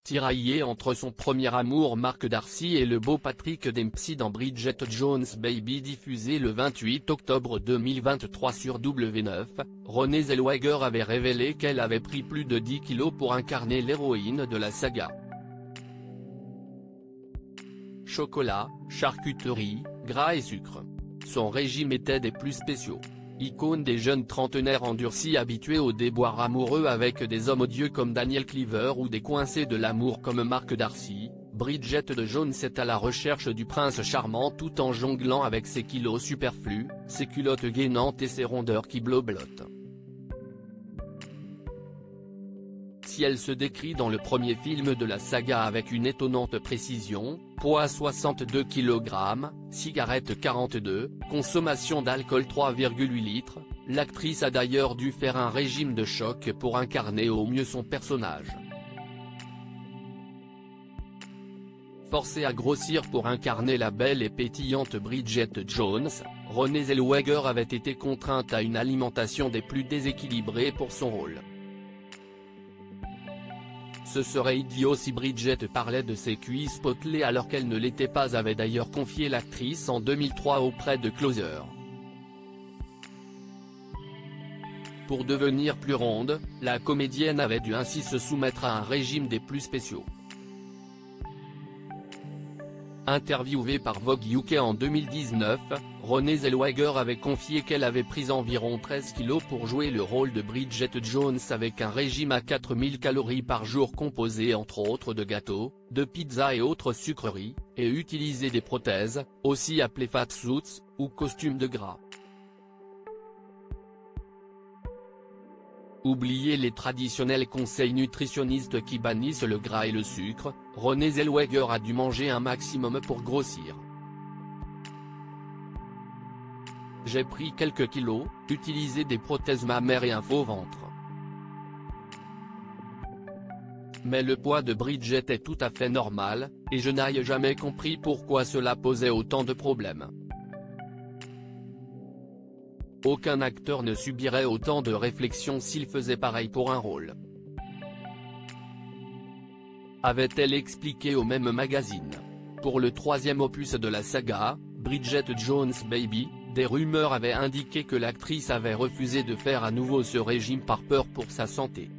Tiraillée entre son premier amour Mark Darcy et le beau Patrick Dempsey dans Bridget Jones' Baby diffusé le 28 octobre 2023 sur W9, Renée Zellweger avait révélé qu'elle avait pris plus de 10 kilos pour incarner l'héroïne de la saga. Chocolat, charcuterie, gras et sucre. Son régime était des plus spéciaux. Icône des jeunes trentenaires endurcis habitués aux déboires amoureux avec des hommes odieux comme Daniel Cleaver ou des coincés de l'amour comme Mark Darcy, Bridget Jones est à la recherche du prince charmant tout en jonglant avec ses kilos superflus, ses culottes gainantes et ses rondeurs qui bloblotent. Si elle se décrit dans le premier film de la saga avec une étonnante précision, poids 62 kg, cigarettes 42, consommation d'alcool 3,8 litres, l'actrice a d'ailleurs dû faire un régime de choc pour incarner au mieux son personnage. Forcée à grossir pour incarner la belle et pétillante Bridget Jones, Renée Zellweger avait été contrainte à une alimentation des plus déséquilibrées pour son rôle. Ce serait idiot si Bridget parlait de ses cuisses potelées alors qu'elle ne l'était pas, avait d'ailleurs confié l'actrice en 2003 auprès de Closer. Pour devenir plus ronde, la comédienne avait dû ainsi se soumettre à un régime des plus spéciaux. Interviewée par Vogue UK en 2019, Renée Zellweger avait confié qu'elle avait pris environ 13 kilos pour jouer le rôle de Bridget Jones avec un régime à 4000 calories par jour composé entre autres de gâteaux, de pizzas et autres sucreries, et utilisé des prothèses, aussi appelées fat suits, ou costumes de gras. Oubliez les traditionnels conseils nutritionnistes qui bannissent le gras et le sucre, Renée Zellweger a dû manger un maximum pour grossir. J'ai pris quelques kilos, utilisé des prothèses mammaires et un faux ventre. Mais le poids de Bridget est tout à fait normal, et je n'ai jamais compris pourquoi cela posait autant de problèmes. Aucun acteur ne subirait autant de réflexions s'il faisait pareil pour un rôle. Avait-elle expliqué au même magazine. Pour le troisième opus de la saga, Bridget Jones' Baby, des rumeurs avaient indiqué que l'actrice avait refusé de faire à nouveau ce régime par peur pour sa santé.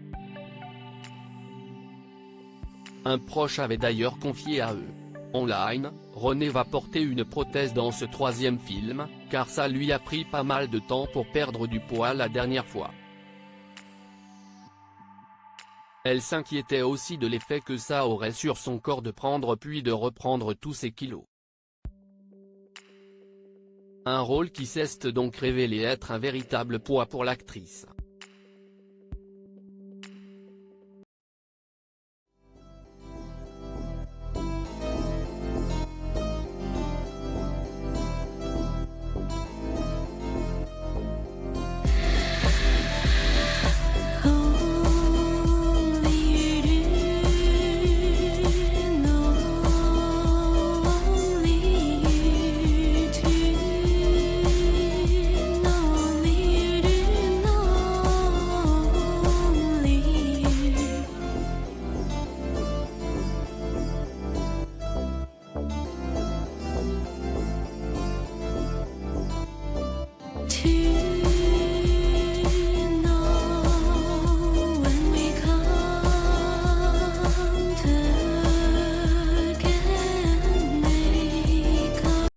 Un proche avait d'ailleurs confié à eux. Online, Renée va porter une prothèse dans ce troisième film, car ça lui a pris pas mal de temps pour perdre du poids la dernière fois. Elle s'inquiétait aussi de l'effet que ça aurait sur son corps de prendre puis de reprendre tous ses kilos. Un rôle qui s'est donc révélé être un véritable poids pour l'actrice.